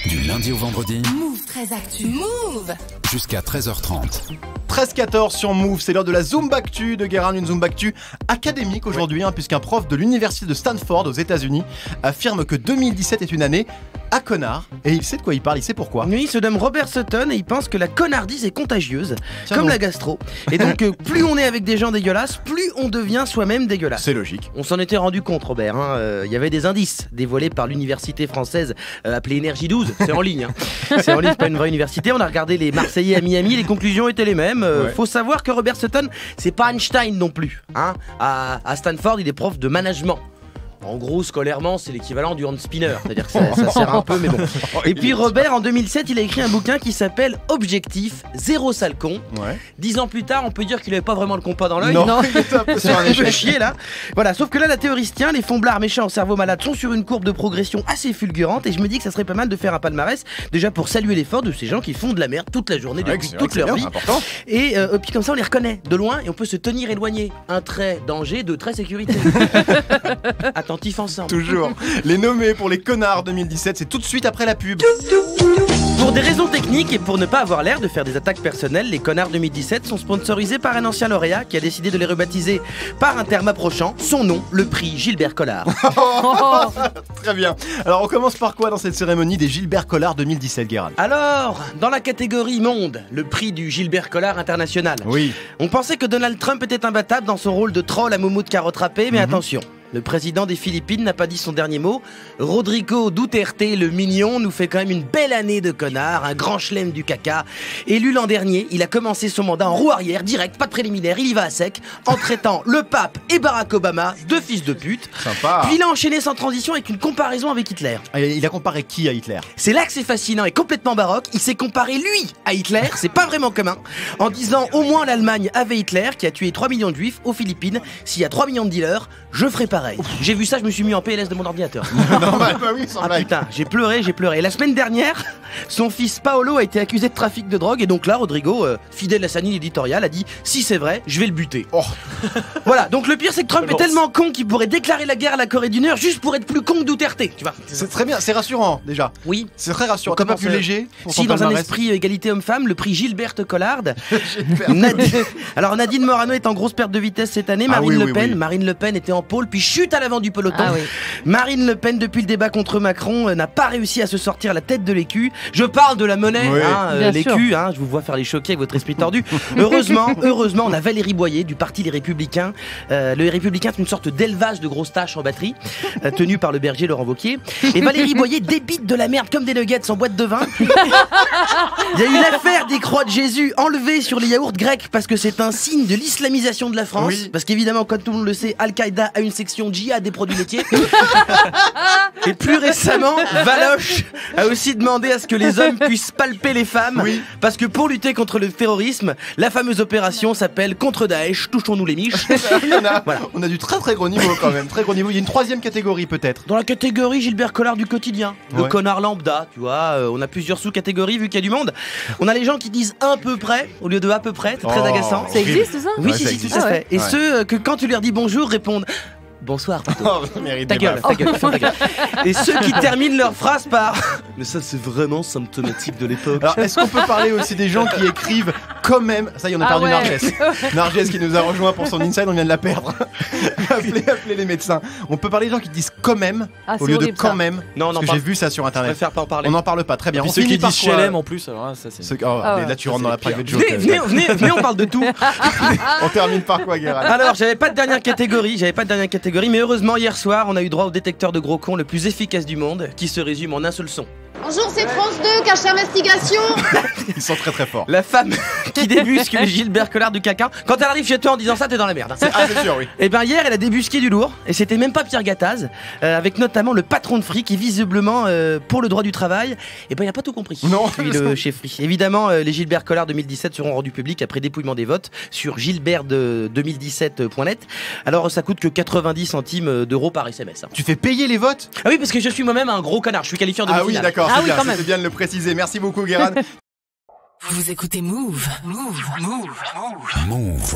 Du lundi au vendredi. Move 13 Actu. Move Jusqu'à 13h30. 13-14 sur Move, c'est l'heure de la Zoombactu de Guérin, une Zoombactu académique aujourd'hui, puisqu'un prof de l'université de Stanford aux États-Unis affirme que 2017 est une année à connard, et il sait de quoi il parle, il sait pourquoi. Lui, il se nomme Robert Sutton et il pense que la connardise est contagieuse, Tiens comme donc. la gastro. Et donc, plus on est avec des gens dégueulasses, plus on devient soi-même dégueulasse. C'est logique. On s'en était rendu compte, Robert. Il y avait des indices dévoilés par l'université française appelée Énergie 12. C'est en ligne. C'est en ligne, c'est pas une vraie université. On a regardé les Marseillais à Miami, les conclusions étaient les mêmes. Faut savoir que Robert Sutton, c'est pas Einstein non plus. À Stanford, il est prof de management. En gros, scolairement, c'est l'équivalent du hand spinner, c'est-à-dire que ça sert un peu, mais bon. Et puis Robert, en 2007, il a écrit un bouquin qui s'appelle Objectif, zéro sale con. 10 ans plus tard, on peut dire qu'il avait pas vraiment le compas dans l'œil. Non, il était un peu sur un Un peu échec. chier là. Voilà, sauf que là, la théorie se tient, les fomblards méchants au cerveau malade sont sur une courbe de progression assez fulgurante et je me dis que ça serait pas mal de faire un palmarès, déjà pour saluer l'effort de ces gens qui font de la merde toute la journée, Ouais, depuis c'est vrai toute que c'est leur bien, vie. c'est important. Et puis comme ça, on les reconnaît de loin et on peut se tenir éloigné. Un trait danger, deux traits sécurité. Attentifs ensemble. Toujours. Les nommés pour les connards 2017, c'est tout de suite après la pub. Pour des raisons techniques et pour ne pas avoir l'air de faire des attaques personnelles, les connards 2017 sont sponsorisés par un ancien lauréat qui a décidé de les rebaptiser par un terme approchant, son nom, le prix Gilbert Collard. Très bien. Alors on commence par quoi dans cette cérémonie des Gilbert Collard 2017, Guérin? Alors, dans la catégorie monde, le prix du Gilbert Collard international. Oui. On pensait que Donald Trump était imbattable dans son rôle de troll à moumoute carotte râpée, mais attention. Le président des Philippines n'a pas dit son dernier mot. Rodrigo Duterte, le mignon, nous fait quand même une belle année de connard, un grand chelem du caca. Élu l'an dernier, il a commencé son mandat en roue arrière, direct, pas de préliminaire, il y va à sec, en traitant le pape et Barack Obama de fils de pute. Sympa. Puis il a enchaîné sans transition avec une comparaison avec Hitler. Il a comparé qui à Hitler? C'est là que c'est fascinant et complètement baroque. Il s'est comparé, lui, à Hitler, c'est pas vraiment commun, en disant au moins l'Allemagne avait Hitler, qui a tué 3 millions de juifs, aux Philippines, s'il y a 3 millions de dealers, je ferai pareil. J'ai vu ça, je me suis mis en PLS de mon ordinateur. Normal, bah oui, sans Ah blague. putain, j'ai pleuré. Et la semaine dernière, son fils Paolo a été accusé de trafic de drogue et donc là, Rodrigo, fidèle à sa ligne éditoriale, a dit si c'est vrai, je vais le buter. Oh. Voilà, donc le pire c'est que Trump est tellement con qu'il pourrait déclarer la guerre à la Corée du Nord juste pour être plus con que Duterte, tu vois. C'est très bien, c'est rassurant déjà. Oui. C'est très rassurant. On T'as pas commence, plus léger pour Si, ton dans un palmarès? esprit égalité homme-femme, le prix Gilbert Collard. Alors Nadine Morano est en grosse perte de vitesse cette année. Ah Marine oui, Le oui, Pen, oui. Marine Le Pen était en pôle, puis chute à l'avant du peloton. Ah oui. Marine Le Pen, depuis le débat contre Macron, n'a pas réussi à se sortir la tête de l'écu. Je parle de la monnaie, Oui. Bien l'écu. Je vous vois faire les choquer avec votre esprit tordu. Heureusement, on a Valérie Boyer du parti Les Républicains. Les Républicains, c'est une sorte d'élevage de grosses tâches en batterie, tenu par le berger Laurent Wauquiez. Et Valérie Boyer débite de la merde comme des nuggets en boîte de vin. Il y a eu l'affaire des croix de Jésus enlevées sur les yaourts grecs parce que c'est un signe de l'islamisation de la France. Oui. Parce qu'évidemment, comme tout le monde le sait, Al-Qaïda a une section djihad des produits laitiers. Et plus récemment, Valoche a aussi demandé à ce que les hommes puissent palper les femmes. Oui. Parce que pour lutter contre le terrorisme, la fameuse opération s'appelle Contre Daesh, touchons-nous les miches. Oui, on a du très très gros niveau quand même, très gros niveau. Il y a une troisième catégorie peut-être. Dans la catégorie Gilbert Collard du quotidien, le Ouais. connard lambda, tu vois, on a plusieurs sous-catégories vu qu'il y a du monde. On a les gens qui disent un peu près au lieu de à peu près, c'est très Oh. agaçant. Ça existe ça? Oui, Ouais, si, ça si, existe. tout à Ah fait. ouais. Et Ouais. ceux que quand tu leur dis bonjour répondent bonsoir. plutôt. Oh, ça mérite Ta des gueule, baffes. ta gueule, ferme ta gueule. Et ceux qui terminent leur phrase par mais ça c'est vraiment symptomatique de l'époque. Alors, est-ce qu'on peut parler aussi des gens qui écrivent quand même? Ça y est, on a Ah perdu ouais. Narges. Narges qui nous a rejoint pour son inside, on vient de la perdre. appelez les médecins. On peut parler des gens qui disent quand même Ah, c'est au lieu de horrible, quand ça. même. Non, Parce non, que pas- j'ai vu ça sur Je internet. préfère pas en parler. On n'en parle pas, très bien. Puis On ceux finit qui par disent quoi Chelem en plus, alors là, ça c'est. Ah ouais. Là, tu rentres dans la pire. private joke. Venez, on parle de tout. On termine par quoi, Guérin? Alors, j'avais pas de dernière catégorie, mais heureusement hier soir, on a eu droit au détecteur de gros cons le plus efficace du monde, qui se résume en un seul son. Bonjour, c'est France 2, cache investigation. Ils sont très très forts. La femme qui débusque le Gilbert Collard du caca. Quand elle arrive chez toi en disant ça, t'es dans la merde. Ah, c'est sûr, oui. Et bien hier, elle a débusqué du lourd, et c'était même pas Pierre Gattaz, avec notamment le patron de Free qui visiblement, pour le droit du travail, et ben il a pas tout compris. Non. Lui, le chez Free. Évidemment, les Gilbert Collard 2017 seront rendus publics après dépouillement des votes sur gilbert2017.net. Alors ça coûte que 90 centimes d'euros par SMS. Tu fais payer les votes? Ah oui, parce que je suis moi-même un gros connard, je suis qualifié en Ah demi-finale. oui, d'accord, Ah c'est oui, bien, quand même. c'est bien de le préciser. Merci beaucoup, Guérin. Vous écoutez Move. Move. Move. Move.